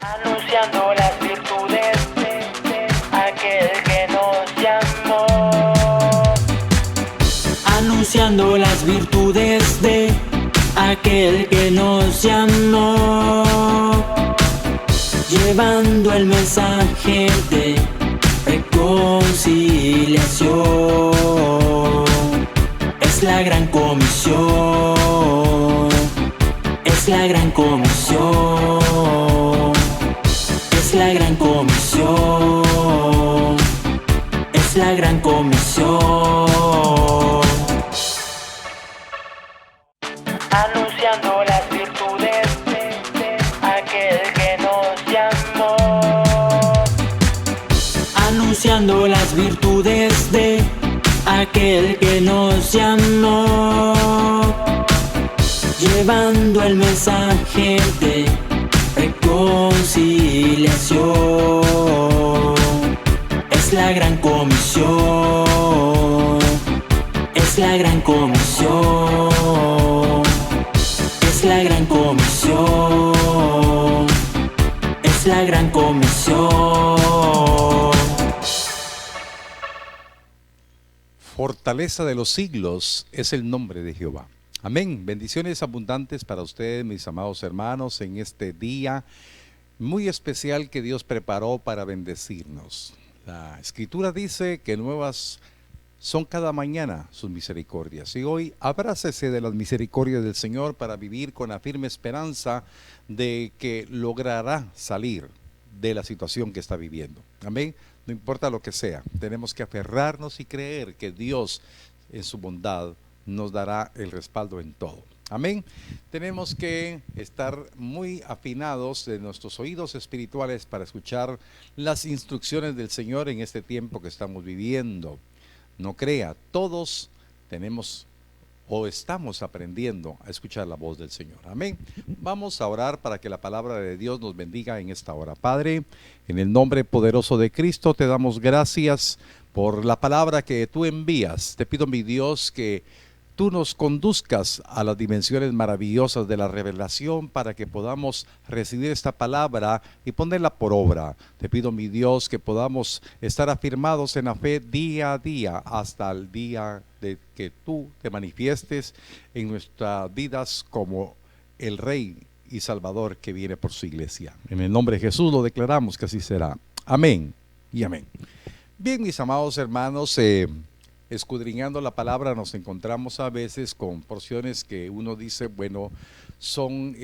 Anunciando las virtudes de aquel que nos llamó. Anunciando las virtudes de aquel que nos llamó. Llevando el mensaje de reconciliación. Es la gran comisión. Es la gran comisión. Es la gran comisión. Es la gran comisión. Anunciando las virtudes de aquel que nos llamó. Anunciando las virtudes de aquel que nos llamó. Llevando el mensaje de reconciliación. Es la gran comisión. Es la gran comisión. Es la gran comisión. Es la gran comisión. Fortaleza de los siglos es el nombre de Jehová. Amén. Bendiciones abundantes para ustedes, mis amados hermanos, en este día muy especial que Dios preparó para bendecirnos. La Escritura dice que nuevas son cada mañana sus misericordias. Y hoy abrácese de las misericordias del Señor para vivir con la firme esperanza de que logrará salir de la situación que está viviendo. Amén. No importa lo que sea, tenemos que aferrarnos y creer que Dios en su bondad nos dará el respaldo en todo. Amén. Tenemos que estar muy afinados de nuestros oídos espirituales para escuchar las instrucciones del Señor en este tiempo que estamos viviendo. No crea, todos tenemos o estamos aprendiendo a escuchar la voz del Señor. Amén. Vamos a orar para que la palabra de Dios nos bendiga en esta hora. Padre, en el nombre poderoso de Cristo te damos gracias por la palabra que tú envías. Te pido, mi Dios, que tú nos conduzcas a las dimensiones maravillosas de la revelación para que podamos recibir esta palabra y ponerla por obra. Te pido, mi Dios, que podamos estar afirmados en la fe día a día hasta el día de que tú te manifiestes en nuestras vidas como el Rey y Salvador que viene por su iglesia. En el nombre de Jesús lo declaramos que así será. Amén y amén. Bien, mis amados hermanos, escudriñando la palabra nos encontramos a veces con porciones que uno dice, bueno, son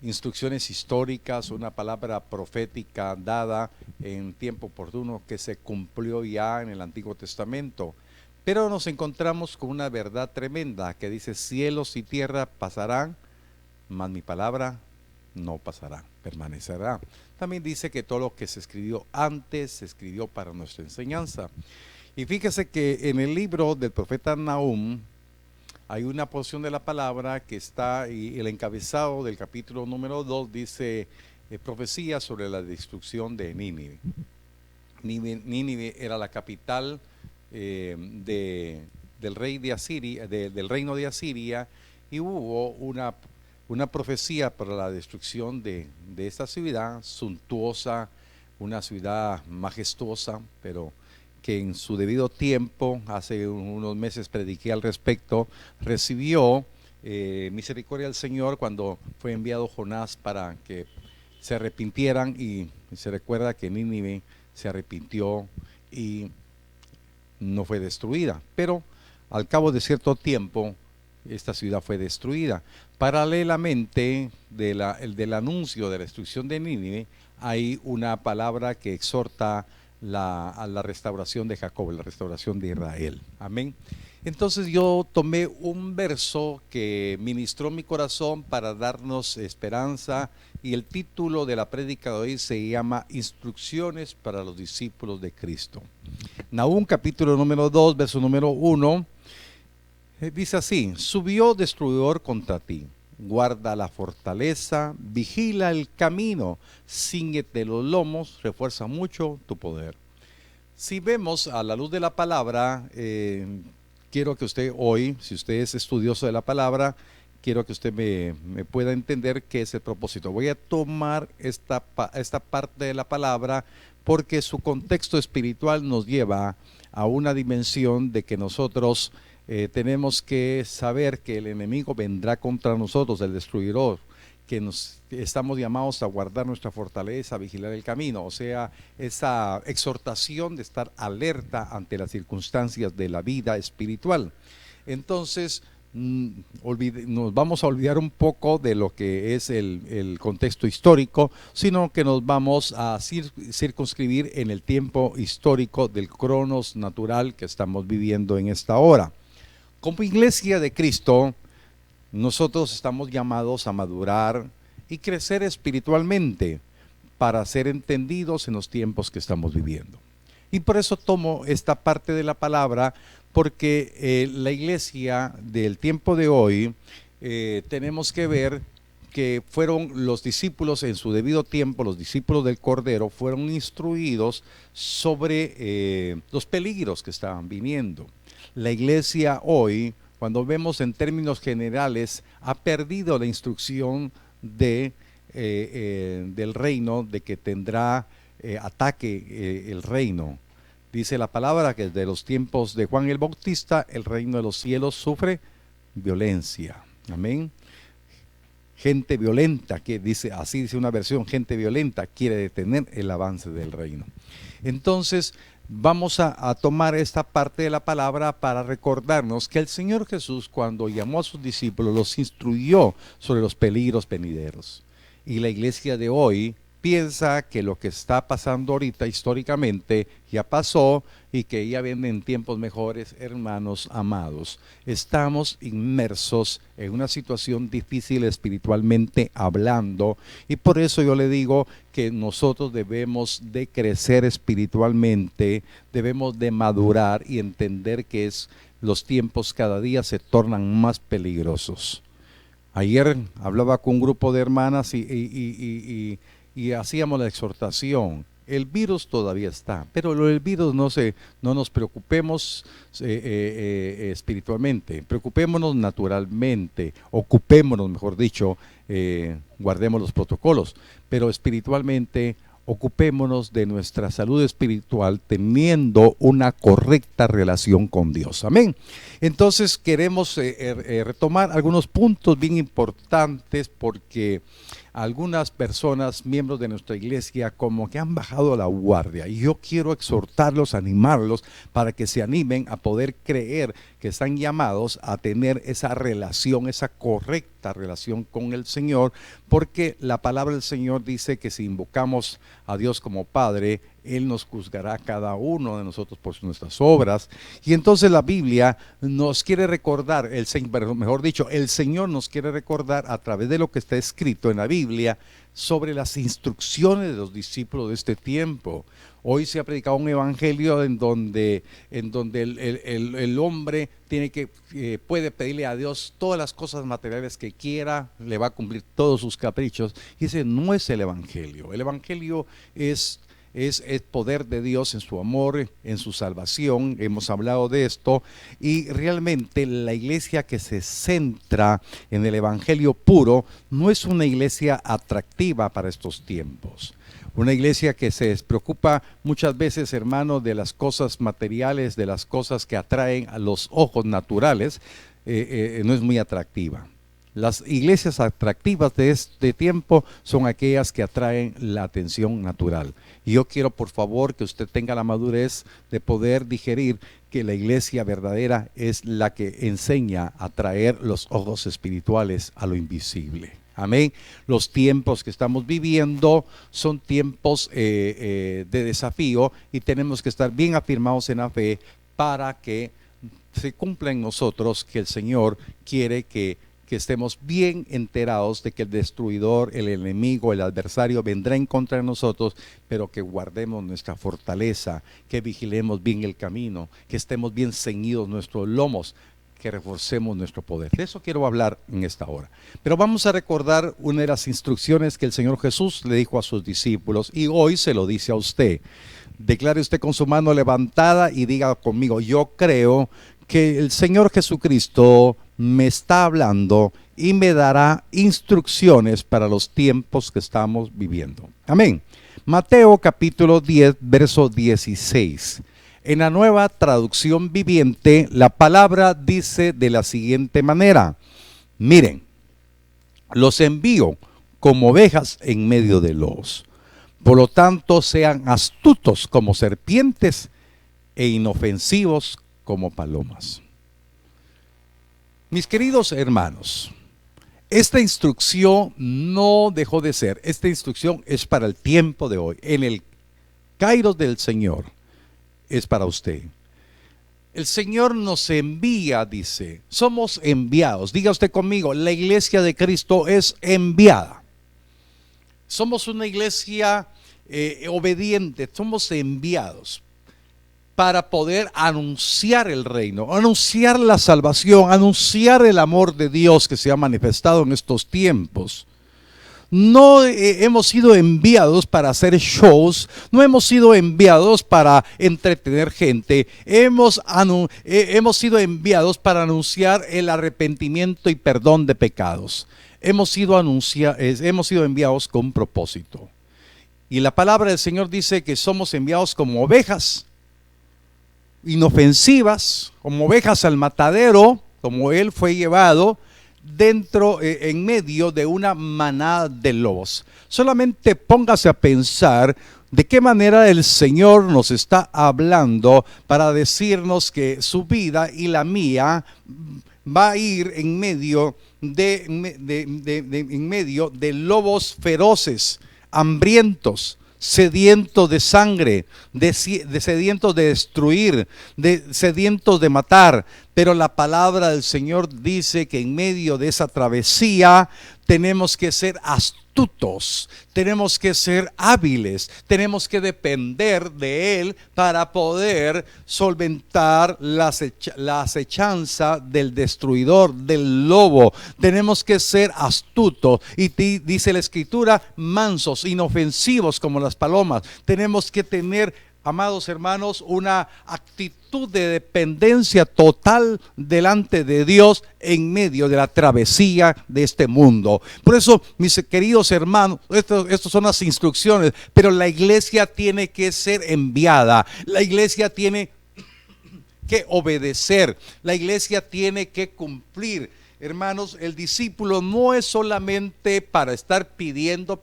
instrucciones históricas, una palabra profética dada en tiempo oportuno que se cumplió ya en el Antiguo Testamento. Pero nos encontramos con una verdad tremenda que dice, cielos y tierra pasarán, mas mi palabra no pasará, permanecerá. También dice que todo lo que se escribió antes se escribió para nuestra enseñanza. Y fíjese que en el libro del profeta Nahum hay una porción de la palabra que está, y el encabezado del capítulo número 2 dice profecía sobre la destrucción de Nínive. Nínive era la capital del rey de Asiria, del reino de Asiria, y hubo una profecía para la destrucción de esta ciudad suntuosa, una ciudad majestuosa, pero que en su debido tiempo, hace unos meses prediqué al respecto, recibió misericordia del Señor cuando fue enviado Jonás para que se arrepintieran, y se recuerda que Nínive se arrepintió y no fue destruida, pero al cabo de cierto tiempo esta ciudad fue destruida. Paralelamente del anuncio de la destrucción de Nínive, hay una palabra que exhorta a la restauración de Jacob, la restauración de Israel. Amén. Entonces yo tomé un verso que ministró mi corazón para darnos esperanza, y el título de la prédica de hoy se llama Instrucciones para los discípulos de Cristo. Nahum capítulo número 2, verso número 1, dice así: subió destruidor contra ti, guarda la fortaleza, vigila el camino, cíñete los lomos, refuerza mucho tu poder. Si vemos a la luz de la palabra, quiero que usted hoy, si usted es estudioso de la palabra, quiero que usted me pueda entender qué es el propósito. Voy a tomar esta parte de la palabra porque su contexto espiritual nos lleva a una dimensión de que nosotros tenemos que saber que el enemigo vendrá contra nosotros, el destruidor, que nos estamos llamados a guardar nuestra fortaleza, a vigilar el camino, o sea, esa exhortación de estar alerta ante las circunstancias de la vida espiritual. Entonces, nos vamos a olvidar un poco de lo que es el contexto histórico, sino que nos vamos a circunscribir en el tiempo histórico del cronos natural que estamos viviendo en esta hora. Como Iglesia de Cristo, nosotros estamos llamados a madurar y crecer espiritualmente para ser entendidos en los tiempos que estamos viviendo. Y por eso tomo esta parte de la palabra, porque la iglesia del tiempo de hoy tenemos que ver que fueron los discípulos en su debido tiempo, los discípulos del Cordero, fueron instruidos sobre los peligros que estaban viniendo. La iglesia hoy, cuando vemos en términos generales, ha perdido la instrucción del reino, de que tendrá ataque el reino. Dice la palabra que desde los tiempos de Juan el Bautista, el reino de los cielos sufre violencia. Amén. Gente violenta, que dice, así dice una versión, gente violenta quiere detener el avance del reino. Entonces, vamos a tomar esta parte de la palabra para recordarnos que el Señor Jesús, cuando llamó a sus discípulos, los instruyó sobre los peligros venideros. Y la iglesia de hoy piensa que lo que está pasando ahorita históricamente ya pasó y que ya vienen tiempos mejores. Hermanos amados, estamos inmersos en una situación difícil espiritualmente hablando, y por eso yo le digo que nosotros debemos de crecer espiritualmente, debemos de madurar y entender que los tiempos cada día se tornan más peligrosos. Ayer hablaba con un grupo de hermanas y hacíamos la exhortación. El virus todavía está, pero el virus no nos preocupemos espiritualmente, preocupémonos naturalmente, ocupémonos, mejor dicho, guardemos los protocolos, pero espiritualmente ocupémonos de nuestra salud espiritual teniendo una correcta relación con Dios. Amén. Entonces queremos retomar algunos puntos bien importantes, porque algunas personas, miembros de nuestra iglesia, como que han bajado la guardia, y yo quiero exhortarlos, animarlos para que se animen a poder creer que están llamados a tener esa relación, esa correcta relación con el Señor, porque la palabra del Señor dice que si invocamos a Dios como Padre, Él nos juzgará a cada uno de nosotros por nuestras obras. Y entonces la Biblia nos quiere recordar, el Señor nos quiere recordar a través de lo que está escrito en la Biblia sobre las instrucciones de los discípulos de este tiempo. Hoy se ha predicado un evangelio en donde el hombre puede pedirle a Dios todas las cosas materiales que quiera, le va a cumplir todos sus caprichos, y ese no es el evangelio. El evangelio es poder de Dios en su amor, en su salvación. Hemos hablado de esto, y realmente la iglesia que se centra en el evangelio puro no es una iglesia atractiva para estos tiempos. Una iglesia que se despreocupa muchas veces, hermano, de las cosas materiales, de las cosas que atraen a los ojos naturales, no es muy atractiva. Las iglesias atractivas de este tiempo son aquellas que atraen la atención natural. Y yo quiero, por favor, que usted tenga la madurez de poder digerir que la iglesia verdadera es la que enseña a traer los ojos espirituales a lo invisible. Amén. Los tiempos que estamos viviendo son tiempos de desafío, y tenemos que estar bien afirmados en la fe para que se cumpla en nosotros que el Señor quiere que estemos bien enterados de que el destruidor, el enemigo, el adversario vendrá en contra de nosotros, pero que guardemos nuestra fortaleza, que vigilemos bien el camino, que estemos bien ceñidos nuestros lomos, que reforcemos nuestro poder. De eso quiero hablar en esta hora. Pero vamos a recordar una de las instrucciones que el Señor Jesús le dijo a sus discípulos, y hoy se lo dice a usted. Declare usted con su mano levantada y diga conmigo: yo creo que el Señor Jesucristo me está hablando y me dará instrucciones para los tiempos que estamos viviendo. Amén. Mateo capítulo 10, verso 16. En la Nueva Traducción Viviente, la palabra dice de la siguiente manera: miren, los envío como ovejas en medio de lobos. Por lo tanto, sean astutos como serpientes e inofensivos como palomas. Mis queridos hermanos, esta instrucción no dejó de ser. Esta instrucción es para el tiempo de hoy. En el Kairos del Señor es para usted. El Señor nos envía, dice. Somos enviados. Diga usted conmigo, la iglesia de Cristo es enviada. Somos una iglesia obediente, somos enviados para poder anunciar el reino, anunciar la salvación, anunciar el amor de Dios que se ha manifestado en estos tiempos. No hemos sido enviados para hacer shows, no hemos sido enviados para entretener gente, hemos sido enviados para anunciar el arrepentimiento y perdón de pecados. Hemos sido enviados con un propósito. Y la palabra del Señor dice que somos enviados como ovejas inofensivas, como ovejas al matadero, como Él fue llevado en medio de una manada de lobos. Solamente póngase a pensar de qué manera el Señor nos está hablando para decirnos que su vida y la mía va a ir en medio de lobos feroces, hambrientos, sedientos de sangre, sedientos de destruir, sedientos de matar. Pero la palabra del Señor dice que en medio de esa travesía tenemos que ser astutos, tenemos que ser hábiles, tenemos que depender de Él para poder solventar la acechanza del destruidor, del lobo. Tenemos que ser astutos y dice la Escritura, mansos, inofensivos como las palomas. Tenemos que tener, amados hermanos, una actitud de dependencia total delante de Dios en medio de la travesía de este mundo. Por eso, mis queridos hermanos, estas son las instrucciones, pero la iglesia tiene que ser enviada. La iglesia tiene que obedecer. La iglesia tiene que cumplir. Hermanos, el discípulo no es solamente para estar pidiendo,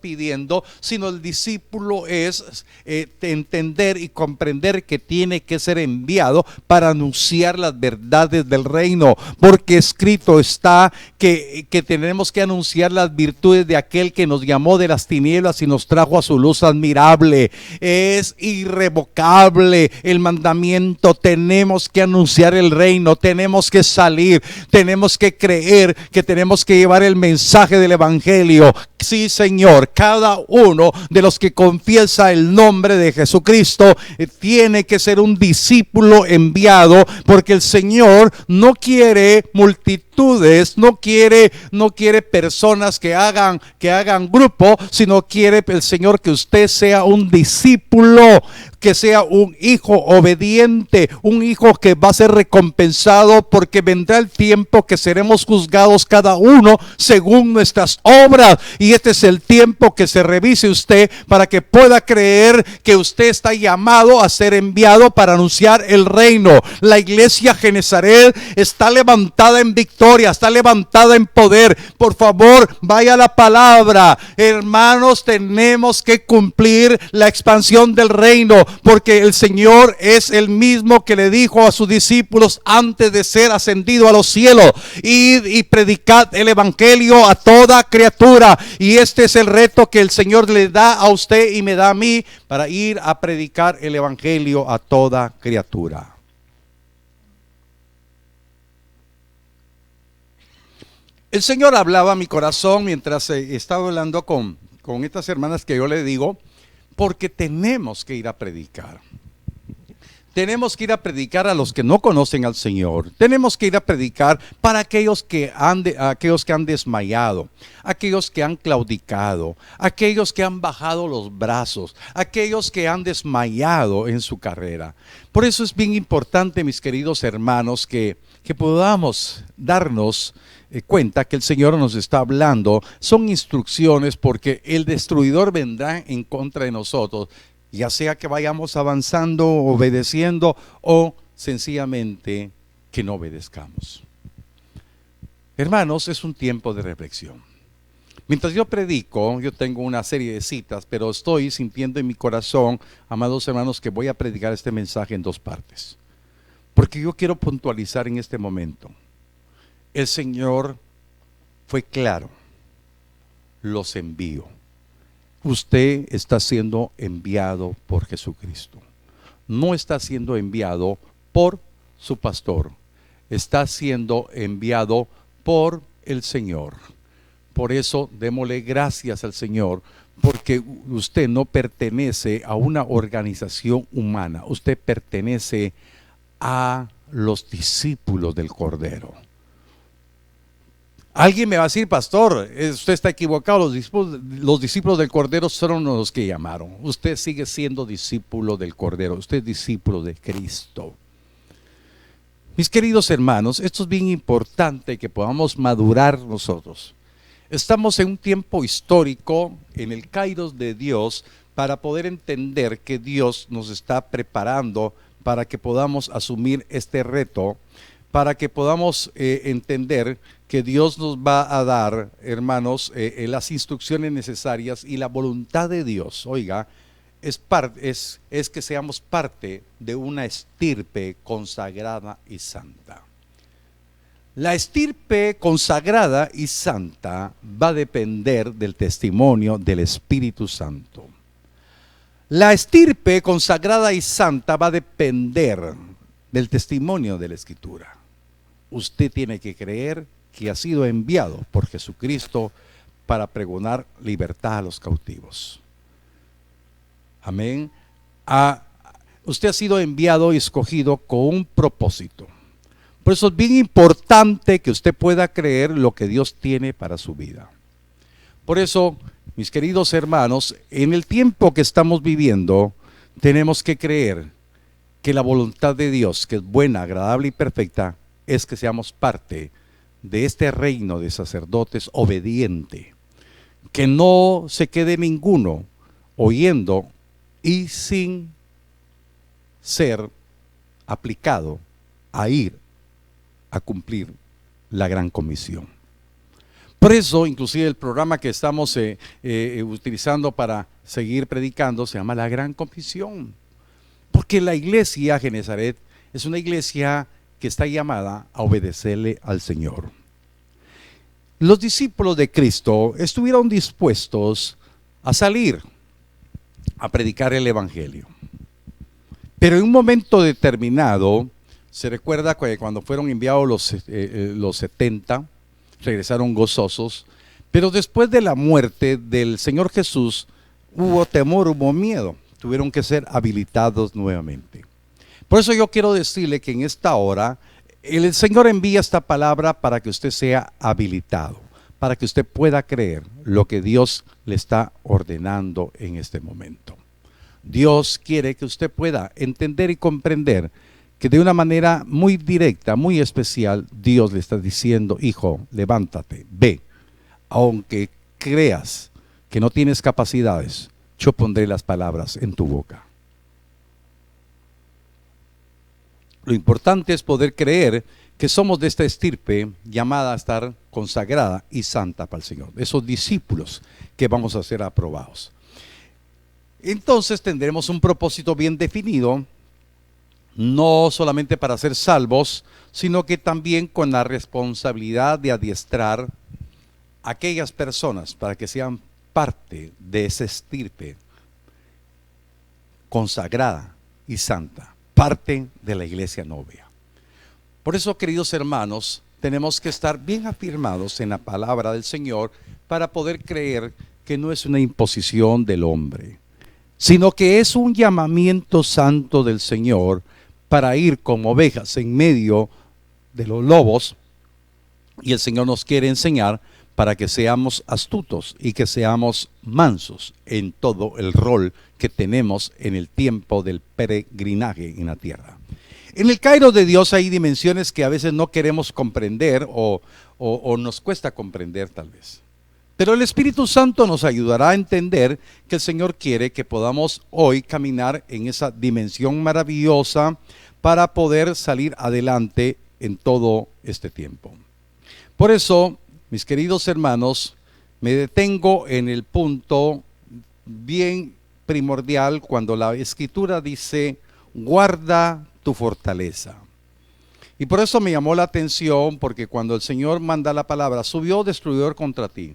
sino el discípulo es entender y comprender que tiene que ser enviado para anunciar las verdades del reino, porque escrito está que tenemos que anunciar las virtudes de aquel que nos llamó de las tinieblas y nos trajo a su luz admirable. Es irrevocable el mandamiento, tenemos que anunciar el reino, tenemos que salir, tenemos que creer que tenemos que llevar el mensaje del evangelio. Sí, Señor, cada uno de los que confiesa el nombre de Jesucristo tiene que ser un discípulo enviado, porque el Señor no quiere multitudes, no quiere personas que hagan grupo, sino quiere el Señor que usted sea un discípulo, que sea un hijo obediente, un hijo que va a ser recompensado, porque vendrá el tiempo que seremos juzgados cada uno según nuestras obras. Y este es el tiempo que se revise usted para que pueda creer que usted está llamado a ser enviado para anunciar el reino. La iglesia Genezaret está levantada en victoria, está levantada en poder. Por favor, vaya a la palabra. Hermanos, tenemos que cumplir la expansión del reino, porque el Señor es el mismo que le dijo a sus discípulos antes de ser ascendido a los cielos: id y predicad el evangelio a toda criatura. Y este es el reto que el Señor le da a usted y me da a mí, para ir a predicar el evangelio a toda criatura. El Señor hablaba a mi corazón mientras estaba hablando con estas hermanas que yo le digo, porque tenemos que ir a predicar. Tenemos que ir a predicar a los que no conocen al Señor. Tenemos que ir a predicar para aquellos que han desmayado, aquellos que han claudicado, aquellos que han bajado los brazos, aquellos que han desmayado en su carrera. Por eso es bien importante, mis queridos hermanos, que que podamos darnos cuenta que el Señor nos está hablando. Son instrucciones porque el destruidor vendrá en contra de nosotros, ya sea que vayamos avanzando, obedeciendo o sencillamente que no obedezcamos. Hermanos, es un tiempo de reflexión. Mientras yo predico, yo tengo una serie de citas, pero estoy sintiendo en mi corazón, amados hermanos, que voy a predicar este mensaje en dos partes. Porque yo quiero puntualizar en este momento. El Señor fue claro, los envío. Usted está siendo enviado por Jesucristo. No está siendo enviado por su pastor. Está siendo enviado por el Señor. Por eso démosle gracias al Señor, porque usted no pertenece a una organización humana. Usted pertenece a los discípulos del Cordero. Alguien me va a decir, pastor, usted está equivocado, los discípulos del Cordero son los que llamaron. Usted sigue siendo discípulo del Cordero, usted es discípulo de Cristo. Mis queridos hermanos, esto es bien importante que podamos madurar nosotros. Estamos en un tiempo histórico, en el Kairos de Dios, para poder entender que Dios nos está preparando para que podamos asumir este reto, para que podamos entender que Dios nos va a dar, hermanos, las instrucciones necesarias y la voluntad de Dios, oiga, es que seamos parte de una estirpe consagrada y santa. La estirpe consagrada y santa va a depender del testimonio del Espíritu Santo. La estirpe consagrada y santa va a depender del testimonio de la Escritura. Usted tiene que creer que ha sido enviado por Jesucristo para pregonar libertad a los cautivos. Amén. Usted ha sido enviado y escogido con un propósito. Por eso es bien importante que usted pueda creer lo que Dios tiene para su vida. Por eso, mis queridos hermanos, en el tiempo que estamos viviendo, tenemos que creer que la voluntad de Dios, que es buena, agradable y perfecta, es que seamos parte de este reino de sacerdotes obediente. Que no se quede ninguno oyendo y sin ser aplicado a ir a cumplir la gran comisión. Por eso, inclusive el programa que estamos utilizando para seguir predicando se llama La Gran Comisión. Porque la iglesia Genezaret es una iglesia que está llamada a obedecerle al Señor. Los discípulos de Cristo estuvieron dispuestos a salir a predicar el Evangelio. Pero en un momento determinado, se recuerda que cuando fueron enviados los 70, regresaron gozosos, pero después de la muerte del Señor Jesús, hubo temor, hubo miedo, tuvieron que ser habilitados nuevamente. Por eso yo quiero decirle que en esta hora, el Señor envía esta palabra para que usted sea habilitado, para que usted pueda creer lo que Dios le está ordenando en este momento. Dios quiere que usted pueda entender y comprender que de una manera muy directa, muy especial, Dios le está diciendo, hijo, levántate, ve. Aunque creas que no tienes capacidades, yo pondré las palabras en tu boca. Lo importante es poder creer que somos de esta estirpe llamada a estar consagrada y santa para el Señor. Esos discípulos que vamos a ser aprobados. Entonces tendremos un propósito bien definido, no solamente para ser salvos, sino que también con la responsabilidad de adiestrar a aquellas personas para que sean parte de esa estirpe consagrada y santa, parte de la iglesia novia. Por eso, queridos hermanos, tenemos que estar bien afirmados en la palabra del Señor para poder creer que no es una imposición del hombre, sino que es un llamamiento santo del Señor para ir como ovejas en medio de los lobos, y el Señor nos quiere enseñar para que seamos astutos y que seamos mansos en todo el rol que tenemos en el tiempo del peregrinaje en la tierra. En el Cairo de Dios hay dimensiones que a veces no queremos comprender o nos cuesta comprender tal vez. Pero el Espíritu Santo nos ayudará a entender que el Señor quiere que podamos hoy caminar en esa dimensión maravillosa para poder salir adelante en todo este tiempo. Por eso, mis queridos hermanos, me detengo en el punto bien primordial cuando la Escritura dice, guarda tu fortaleza. Y por eso me llamó la atención, porque cuando el Señor manda la palabra, subió destruidor contra ti.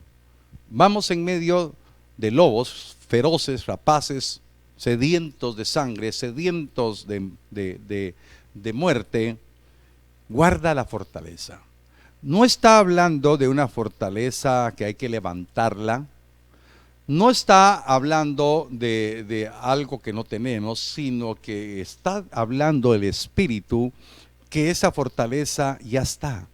Vamos en medio de lobos feroces, rapaces, sedientos de sangre, sedientos de muerte. Guarda la fortaleza. No está hablando de una fortaleza que hay que levantarla. No está hablando de algo que no tenemos, sino que está hablando el Espíritu que esa fortaleza ya está.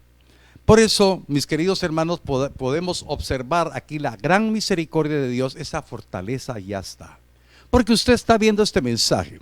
Por eso, mis queridos hermanos, podemos observar aquí la gran misericordia de Dios. Esa fortaleza ya está. Porque usted está viendo este mensaje.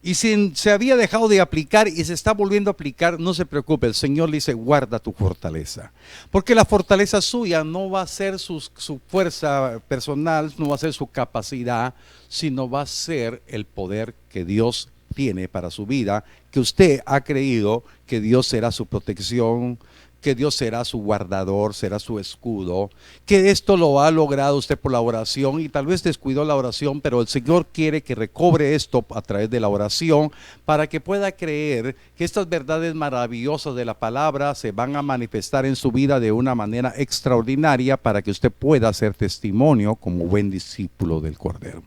Y si se había dejado de aplicar y se está volviendo a aplicar, no se preocupe, el Señor le dice, guarda tu fortaleza. Porque la fortaleza suya no va a ser su fuerza personal, no va a ser su capacidad, sino va a ser el poder que Dios tiene para su vida, que usted ha creído que Dios será su protección, que Dios será su guardador, será su escudo, que esto lo ha logrado usted por la oración y tal vez descuidó la oración, pero el Señor quiere que recobre esto a través de la oración para que pueda creer que estas verdades maravillosas de la palabra se van a manifestar en su vida de una manera extraordinaria para que usted pueda ser testimonio como buen discípulo del Cordero.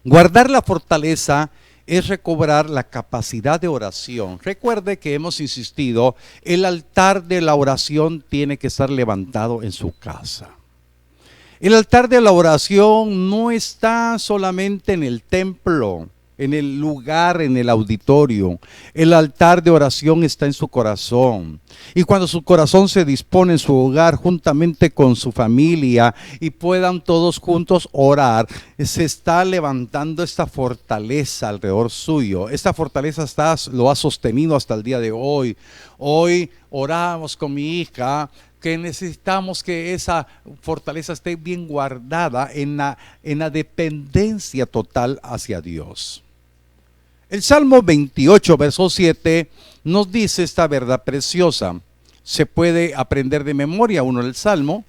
Guardar la fortaleza es recobrar la capacidad de oración. Recuerde que hemos insistido, el altar de la oración tiene que estar levantado en su casa. El altar de la oración no está solamente en el templo, en el lugar, en el auditorio. El altar de oración está en su corazón. Y cuando su corazón se dispone en su hogar juntamente con su familia y puedan todos juntos orar, se está levantando esta fortaleza alrededor suyo. Esta fortaleza lo ha sostenido hasta el día de hoy. Hoy oramos con mi hija que necesitamos que esa fortaleza esté bien guardada en la dependencia total hacia Dios. El Salmo 28, verso 7, nos dice esta verdad preciosa. Se puede aprender de memoria uno el Salmo,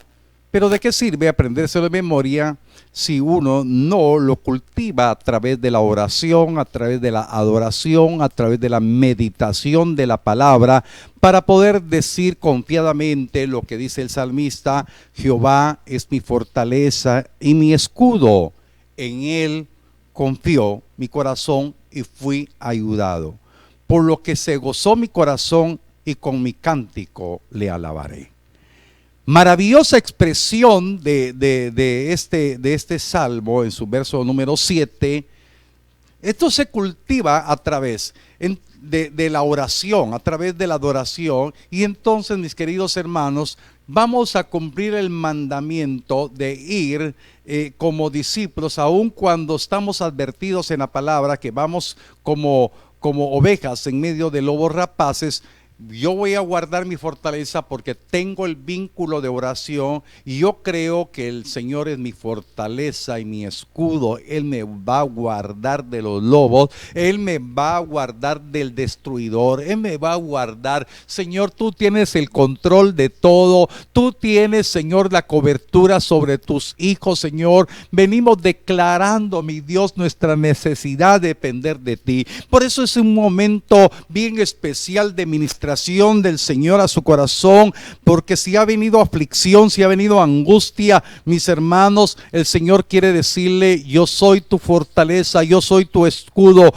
pero ¿de qué sirve aprendérselo de memoria si uno no lo cultiva a través de la oración, a través de la adoración, a través de la meditación de la palabra, para poder decir confiadamente lo que dice el salmista: Jehová es mi fortaleza y mi escudo, en él confió mi corazón y fui ayudado. Por lo que se gozó mi corazón y con mi cántico le alabaré. Maravillosa expresión de este salmo en su verso número 7. Esto se cultiva a través de la oración, a través de la adoración. Y entonces, mis queridos hermanos, vamos a cumplir el mandamiento de ir como discípulos, aun cuando estamos advertidos en la palabra que vamos como ovejas en medio de lobos rapaces. Yo voy a guardar mi fortaleza porque tengo el vínculo de oración y yo creo que el Señor es mi fortaleza y mi escudo. Él me va a guardar de los lobos, Él me va a guardar del destruidor, Él me va a guardar. Señor, tú tienes el control de todo, tú tienes, Señor, la cobertura sobre tus hijos, Señor. Venimos declarando, mi Dios, nuestra necesidad de depender de ti. Por eso es un momento bien especial de ministración del Señor a su corazón, porque si ha venido aflicción, si ha venido angustia, mis hermanos, el Señor quiere decirle: yo soy tu fortaleza, yo soy tu escudo,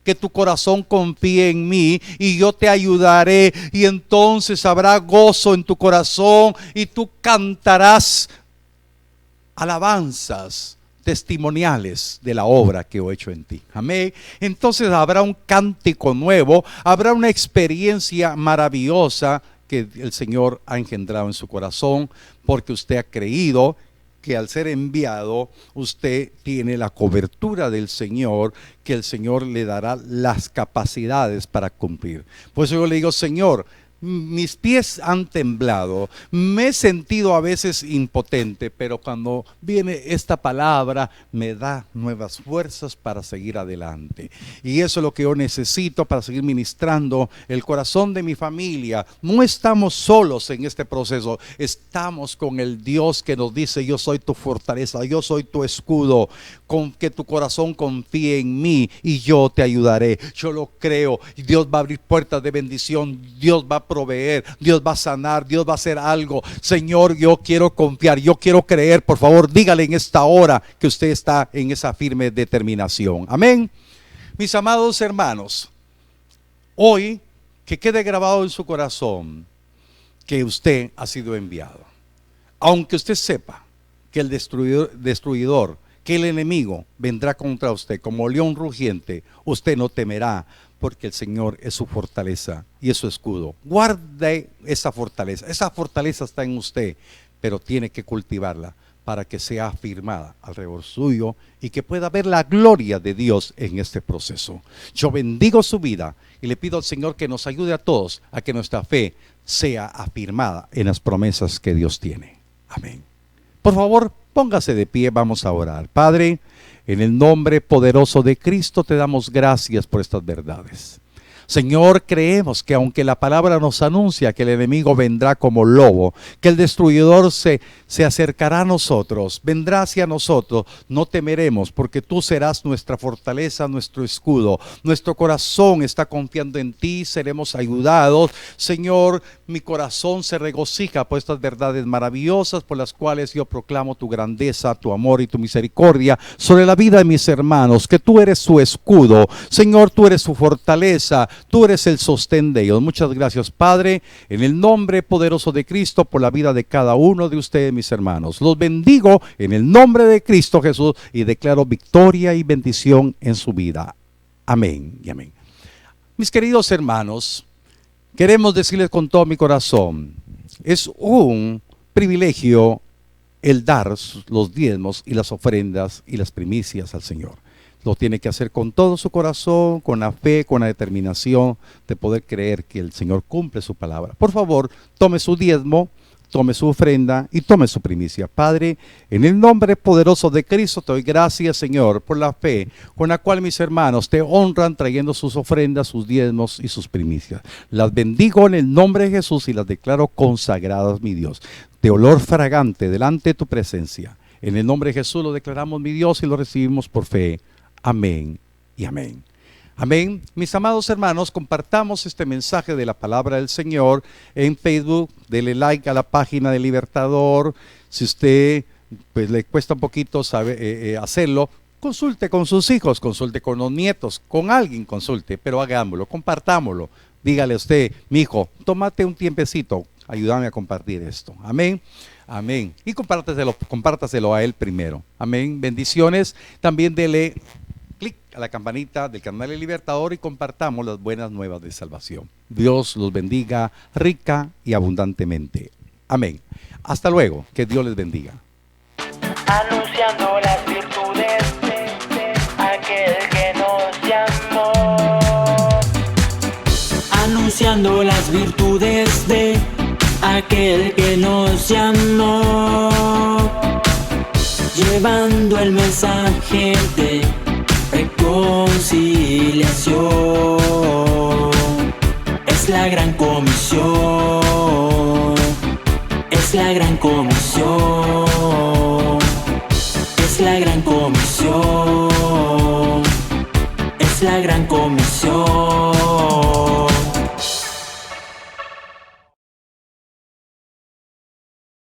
que tu corazón confíe en mí y yo te ayudaré, y entonces habrá gozo en tu corazón y tú cantarás alabanzas testimoniales de la obra que he hecho en ti. Amén. Entonces habrá un cántico nuevo, habrá una experiencia maravillosa que el Señor ha engendrado en su corazón, porque usted ha creído que al ser enviado usted tiene la cobertura del Señor, que el Señor le dará las capacidades para cumplir. Por eso yo le digo, Señor, mis pies han temblado, me he sentido a veces impotente, pero cuando viene esta palabra me da nuevas fuerzas para seguir adelante. Y eso es lo que yo necesito para seguir ministrando el corazón de mi familia. No estamos solos en este proceso, estamos con el Dios que nos dice: yo soy tu fortaleza, yo soy tu escudo, con que tu corazón confíe en mí y yo te ayudaré. Yo lo creo, y Dios va a abrir puertas de bendición, Dios va a proveer, Dios va a sanar, Dios va a hacer algo. Señor, yo quiero confiar, yo quiero creer. Por favor, dígale en esta hora que usted está en esa firme determinación. Amén. Mis amados hermanos, hoy que quede grabado en su corazón que usted ha sido enviado. Aunque usted sepa que el destruidor, que el enemigo vendrá contra usted como león rugiente, usted no temerá, porque el Señor es su fortaleza y es su escudo. Guarde esa fortaleza está en usted, pero tiene que cultivarla para que sea afirmada alrededor suyo y que pueda ver la gloria de Dios en este proceso. Yo bendigo su vida y le pido al Señor que nos ayude a todos a que nuestra fe sea afirmada en las promesas que Dios tiene. Amén. Por favor, póngase de pie, vamos a orar. Padre, en el nombre poderoso de Cristo te damos gracias por estas verdades. Señor, creemos que aunque la palabra nos anuncia que el enemigo vendrá como lobo, que el destruidor se acercará a nosotros, vendrá hacia nosotros, no temeremos, porque tú serás nuestra fortaleza, nuestro escudo. Nuestro corazón está confiando en ti, seremos ayudados. Señor, mi corazón se regocija por estas verdades maravillosas por las cuales yo proclamo tu grandeza, tu amor y tu misericordia sobre la vida de mis hermanos, que tú eres su escudo. Señor, tú eres su fortaleza, tú eres el sostén de ellos. Muchas gracias, Padre, en el nombre poderoso de Cristo, por la vida de cada uno de ustedes, mis hermanos. Los bendigo en el nombre de Cristo Jesús y declaro victoria y bendición en su vida. Amén y amén. Mis queridos hermanos, queremos decirles con todo mi corazón, es un privilegio el dar los diezmos y las ofrendas y las primicias al Señor. Lo tiene que hacer con todo su corazón, con la fe, con la determinación de poder creer que el Señor cumple su palabra. Por favor, tome su diezmo, tome su ofrenda y tome su primicia. Padre, en el nombre poderoso de Cristo te doy gracias, Señor, por la fe con la cual mis hermanos te honran trayendo sus ofrendas, sus diezmos y sus primicias. Las bendigo en el nombre de Jesús y las declaro consagradas, mi Dios, de olor fragante delante de tu presencia. En el nombre de Jesús lo declaramos, mi Dios, y lo recibimos por fe. Amén y amén. Amén. Mis amados hermanos, compartamos este mensaje de la palabra del Señor en Facebook. Dele like a la página de Libertador. Si usted pues le cuesta un poquito hacerlo, consulte con sus hijos, consulte con los nietos, con alguien consulte, pero hagámoslo, compartámoslo. Dígale a usted: mi hijo, tómate un tiempecito, ayúdame a compartir esto. Amén. Amén. Y compártaselo a él primero. Amén. Bendiciones. También dele clic a la campanita del canal del Libertador y compartamos las buenas nuevas de salvación. Dios los bendiga rica y abundantemente. Amén. Hasta luego. Que Dios les bendiga. Anunciando las virtudes de aquel que nos llamó. Anunciando las virtudes de aquel que nos llamó. Llevando el mensaje de reconciliación. Es la gran comisión. Es la gran comisión. Es la gran comisión. Es la gran comisión.